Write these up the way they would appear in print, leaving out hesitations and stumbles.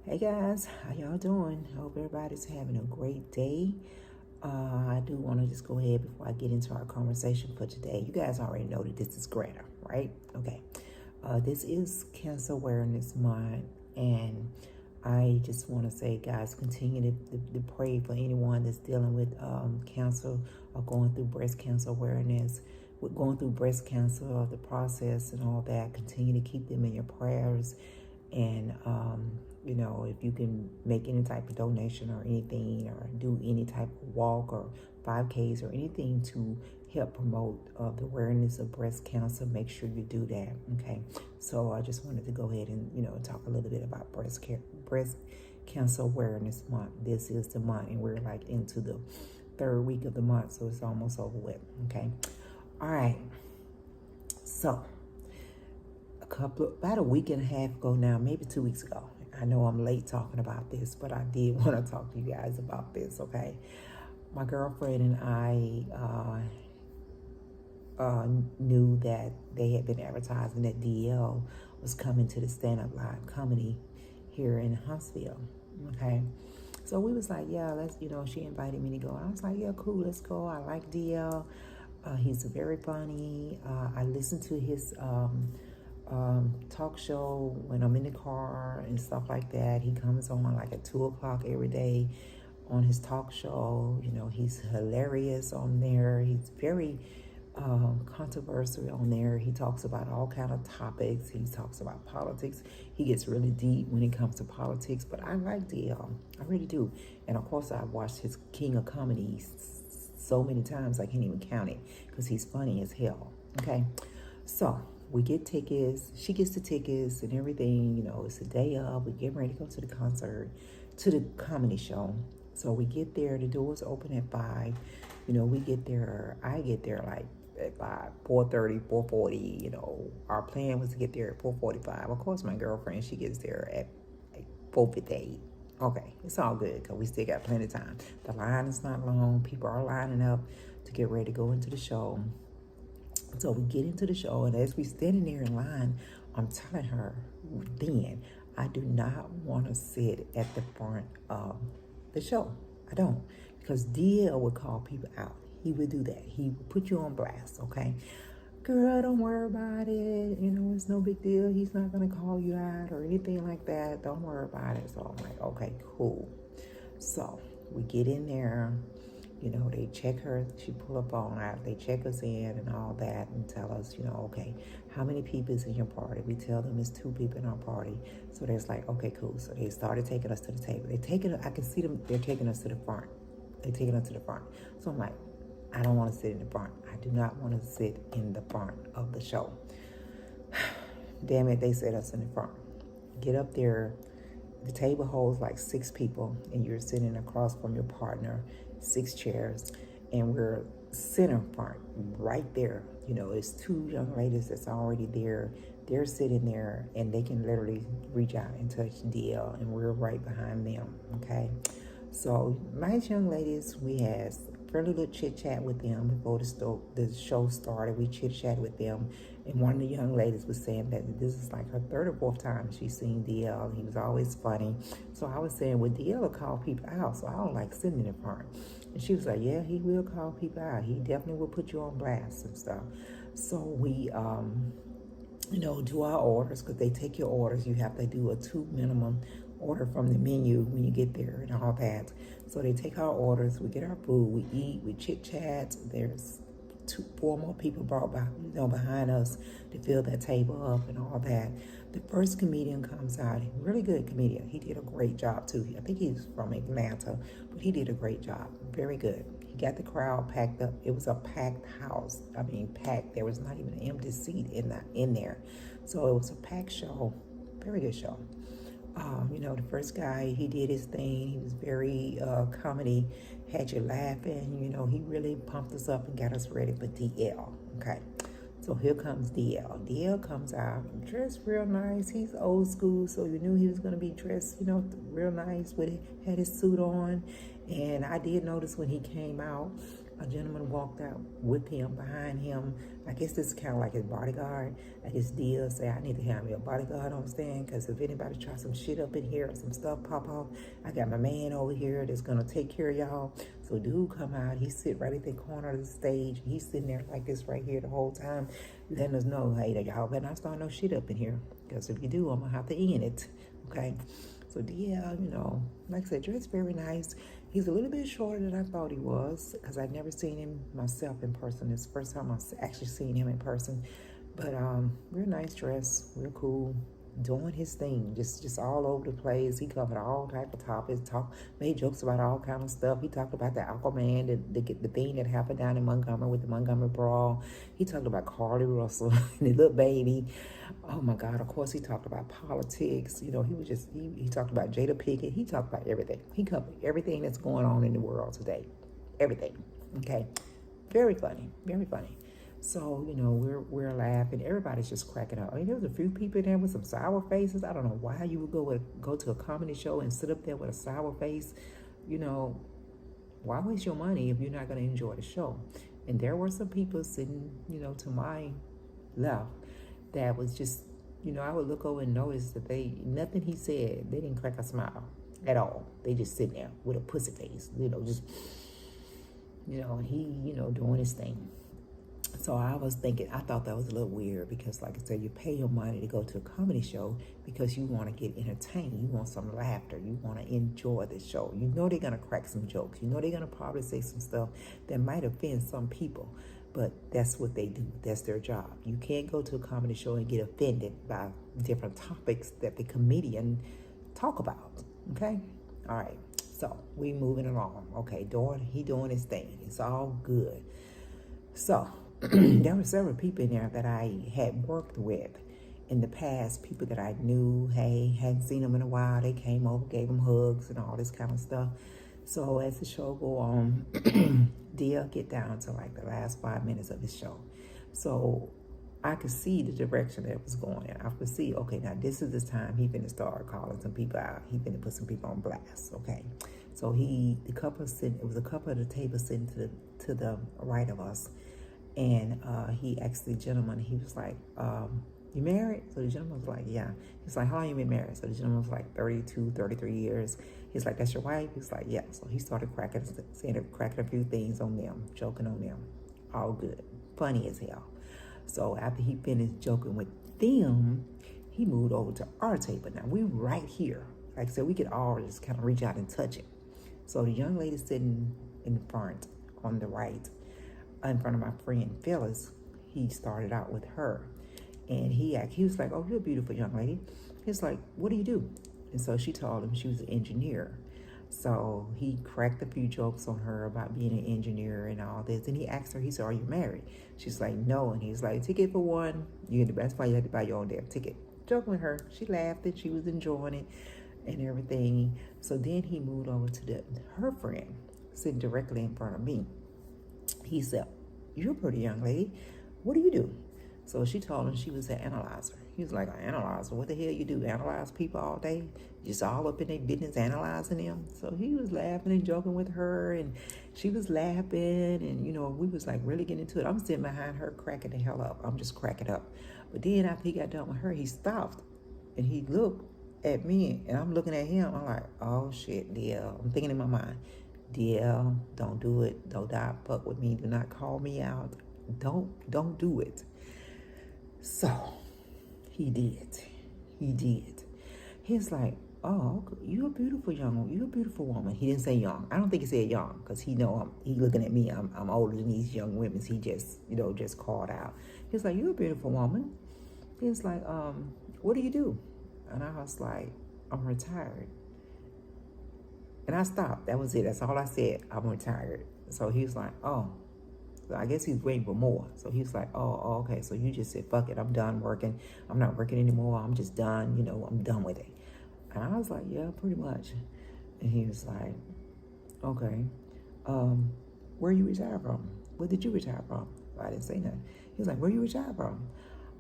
Hey guys, how y'all doing? I hope everybody's having a great day. I do want to just go ahead before I get into our conversation for today. You guys already know that this is Granna, right? Okay. This is Cancer Awareness Month, and I just want to say, guys, continue to pray for anyone that's dealing with cancer or going through breast cancer awareness, with going through breast cancer, the process and all that. Continue to keep them in your prayers. And if you can make any type of donation or anything, or do any type of walk or 5Ks or anything to help promote the awareness of breast cancer, make sure you do that. Okay, so I just wanted to go ahead and talk a little bit about breast cancer awareness month. This is the month, and we're like into the third week of the month, so it's almost over with. Okay, all right, so about a week and a half ago now, maybe 2 weeks ago. I know I'm late talking about this, but I did want to talk to you guys about this, okay? My girlfriend and I knew that they had been advertising that DL was coming to the stand-up live comedy here in Huntsville, okay? So we was like, yeah, let's, she invited me to go. I was like, yeah, cool, let's go. I like DL. He's very funny. I listened to his talk show when I'm in the car and stuff like that. He comes on like at 2 o'clock every day on his talk show. He's hilarious on there. He's very controversial on there. He talks about all kind of topics. He talks about politics. He gets really deep when it comes to politics, but I like DL. I really do. And of course I watched his King of Comedy so many times I can't even count it, because he's funny as hell. Okay, so we get tickets. She gets the tickets and everything. It's a day of. We get ready to go to the concert, to the comedy show. So we get there. The doors open at 5. We get there. I get there like at 5, 4:30, 4:40. Our plan was to get there at 4:45. Of course, my girlfriend, she gets there at like 4:58. Okay, it's all good because we still got plenty of time. The line is not long. People are lining up to get ready to go into the show. So we get into the show, and as we standing there in line, I'm telling her then, I do not want to sit at the front of the show. I don't. Because DL would call people out. He would do that. He would put you on blast, okay? Girl, don't worry about it. It's no big deal. He's not going to call you out or anything like that. Don't worry about it. So I'm like, okay, cool. So we get in there. They check her. She pull up on out. They check us in and all that and tell us, okay, how many people is in your party? We tell them it's 2 people in our party. So they're like, okay, cool. So they started taking us to the table. I can see them. They're taking us to the front. They're taking us to the front. So I'm like, I don't want to sit in the front. I do not want to sit in the front of the show. Damn it, they set us in the front. Get up there. The table holds like 6 people, and you're sitting across from your partner, 6 chairs, and we're center front right there. It's 2 young ladies that's already there. They're sitting there, and they can literally reach out and touch DL, and we're right behind them. Okay, so nice young ladies. We had fairly little chit chat with them before the show started. We chit chat with them, and one of the young ladies was saying that this is like her 3rd or 4th time she's seen DL. He was always funny. So I was saying, well, DL will call people out, so I don't like sitting in the front. And she was like, yeah, he will call people out. He definitely will put you on blast and stuff. So we do our orders, because they take your orders. You have to do a 2 minimum order from the menu when you get there and all that. So they take our orders, we get our food, we eat, we chit chat. There's 4 more people brought by, behind us to fill that table up and all that. The first comedian comes out, really good comedian. He did a great job too. I think he's from Atlanta, but he did a great job. Very good. He got the crowd packed up. It was a packed house. I mean, packed. There was not even an empty seat in there. So it was a packed show. Very good show. The first guy, he did his thing. He was very comedy, had you laughing. He really pumped us up and got us ready for DL. Okay, so here comes DL. DL comes out dressed real nice. He's old school, so you knew he was going to be dressed, real nice with it. Had his suit on. And I did notice when he came out, a gentleman walked out with him, behind him. I guess this is kind of like his bodyguard. I guess Dia say, I need to have me a bodyguard, understand? Because if anybody tries some shit up in here or some stuff pop off, I got my man over here that's going to take care of y'all. So dude come out. He sit right at the corner of the stage. He's sitting there like this right here the whole time, letting us know, hey, y'all better not start no shit up in here. Because if you do, I'm going to have to end it. Okay? So Dia, like I said, dressed very nice. He's a little bit shorter than I thought he was because I'd never seen him myself in person. It's the first time I've actually seen him in person. But real nice dress, real cool, doing his thing, just all over the place. He covered all type of topics, made jokes about all kind of stuff. He talked about the Aquaman, the thing that happened down in Montgomery with the Montgomery brawl. He talked about Carly Russell and the little baby. Oh my God! Of course, he talked about politics. He talked about Jada Pinkett. He talked about everything. He covered everything that's going on in the world today. Everything. Okay, very funny, very funny. So, we're laughing. Everybody's just cracking up. I mean, there was a few people in there with some sour faces. I don't know why you would go to a comedy show and sit up there with a sour face. Why waste your money if you're not going to enjoy the show? And there were some people sitting, to my left that was just, I would look over and notice that nothing he said, they didn't crack a smile at all. They just sitting there with a pussy face, just, and he, doing his thing. So I was thinking, I thought that was a little weird because, like I said, you pay your money to go to a comedy show because you want to get entertained. You want some laughter. You want to enjoy the show. They're going to crack some jokes. They're going to probably say some stuff that might offend some people, but that's what they do. That's their job. You can't go to a comedy show and get offended by different topics that the comedian talk about. Okay? All right. So we moving along. Okay, he doing his thing. It's all good. So there were several people in there that I had worked with in the past, people that I knew, hey, hadn't seen them in a while. They came over, gave them hugs and all this kind of stuff. So as the show go on, Dia get down to like the last 5 minutes of the show. So I could see the direction that it was going in. I could see, okay, now this is the time he finna start calling some people out. He finna put some people on blast, okay? So it was a couple of the tables sitting to the right of us. And he asked the gentleman, he was like, you married? So the gentleman was like, yeah. He's like, how long you been married? So the gentleman was like 32, 33 years. He's like, that's your wife? He's like, yeah. So he started cracking a few things on them, joking on them. All good. Funny as hell. So after he finished joking with them, he moved over to our table. Now we right here. Like I said, we could all just kind of reach out and touch it. So the young lady sitting in front on the right, in front of my friend Phyllis, he started out with her. And he was like, oh, you're a beautiful young lady. He's like, what do you do? And so she told him she was an engineer. So he cracked a few jokes on her about being an engineer and all this. And he asked her, he said, are you married? She's like, no. And he's like, ticket for one. That's why you had to buy your own damn ticket. Joking with her. She laughed and she was enjoying it and everything. So then he moved over to her friend sitting directly in front of me. He said, you're a pretty young lady. What do you do? So she told him she was an analyzer. He was like, an analyzer? What the hell you do? Analyze people all day? Just all up in their business analyzing them? So he was laughing and joking with her, and she was laughing, and, we was like really getting into it. I'm sitting behind her cracking the hell up. I'm just cracking up. But then after he got done with her, he stopped, and he looked at me, and I'm looking at him. I'm like, oh, shit, Dia. I'm thinking in my mind, Dia, don't do it. Don't die fuck with me. Do not call me out. Don't do it. So he did. He's like, oh, you're a beautiful woman. He didn't say young. I don't think he said young because he looking at me. I'm older than these young women. He just called out. He's like, you're a beautiful woman. He's like, what do you do? And I was like, I'm retired. And I stopped. That was it. That's all I said. I'm retired. So he was like, oh. So I guess he's waiting for more. So he was like, oh, okay. So you just said, fuck it. I'm done working. I'm not working anymore. I'm just done. I'm done with it. And I was like, yeah, pretty much. And he was like, okay. Where you retired from? Where did you retire from? So I didn't say nothing. He was like, where you retired from?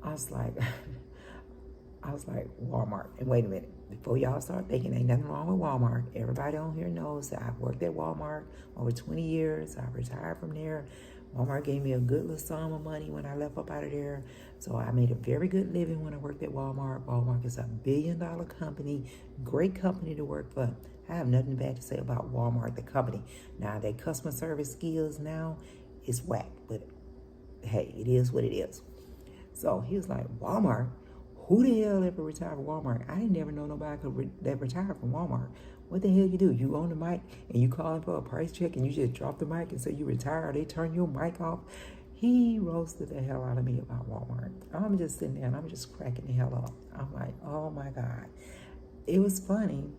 I was like, Walmart. And wait a minute. Before y'all start thinking ain't nothing wrong with Walmart, everybody on here knows that I've worked at Walmart over 20 years. I retired from there. Walmart gave me a good little sum of money when I left up out of there. So I made a very good living when I worked at Walmart. Walmart is a billion-dollar company, great company to work for. I have nothing bad to say about Walmart, the company. Now, their customer service skills now is whack, but hey, it is what it is. So he was like, Walmart? Who the hell ever retired from Walmart? I didn't never know nobody that retired from Walmart. What the hell you do? You on the mic and you calling for a price check and you just drop the mic and say you retired. They turn your mic off. He roasted the hell out of me about Walmart. I'm just sitting there and I'm just cracking the hell up. I'm like, oh my God. It was funny.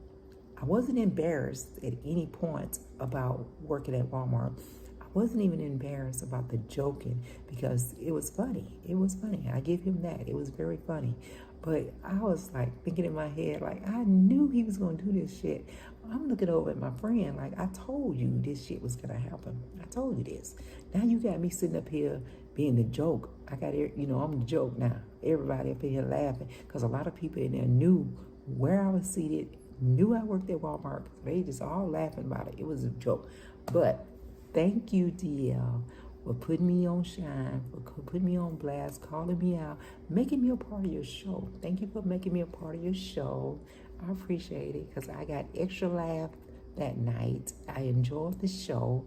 I wasn't embarrassed at any point about working at Walmart. I wasn't even embarrassed about the joking because it was funny. It was funny. I give him that. It was very funny. But I was like thinking in my head, like, I knew he was going to do this shit. I'm looking over at my friend, like, I told you this shit was going to happen. I told you this. Now you got me sitting up here being the joke. I'm the joke now. Everybody up here laughing because a lot of people in there knew where I was seated, knew I worked at Walmart. They just all laughing about it. It was a joke. But thank you, DL, for putting me on shine, for putting me on blast, calling me out, making me a part of your show. Thank you for making me a part of your show. I appreciate it because I got extra laugh that night. I enjoyed the show,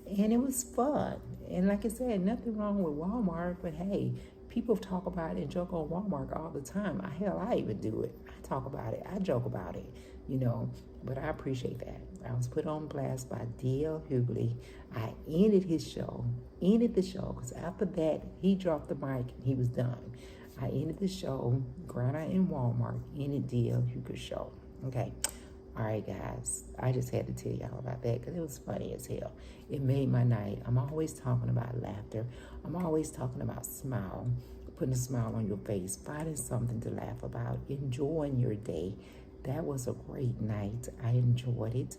and it was fun. And like I said, nothing wrong with Walmart, but hey, people talk about it and joke on Walmart all the time. Hell, I even do it. I talk about it. I joke about it, but I appreciate that. I was put on blast by D.L. Hughley. I ended the show, because after that, he dropped the mic and he was done. I ended the show, Granna in Walmart, ended D.L. Hughley's show. Okay. All right, guys. I just had to tell y'all about that because it was funny as hell. It made my night. I'm always talking about laughter. I'm always talking about smile, putting a smile on your face, finding something to laugh about, enjoying your day. That was a great night. I enjoyed it.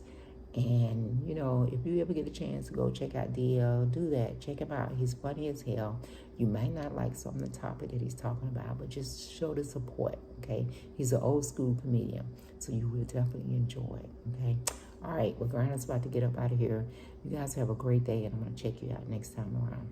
And, if you ever get a chance to go check out DL, do that. Check him out. He's funny as hell. You might not like some of the topic that he's talking about, but just show the support, okay? He's an old school comedian, so you will definitely enjoy it, okay? All right, well, Granna's about to get up out of here. You guys have a great day, and I'm going to check you out next time around.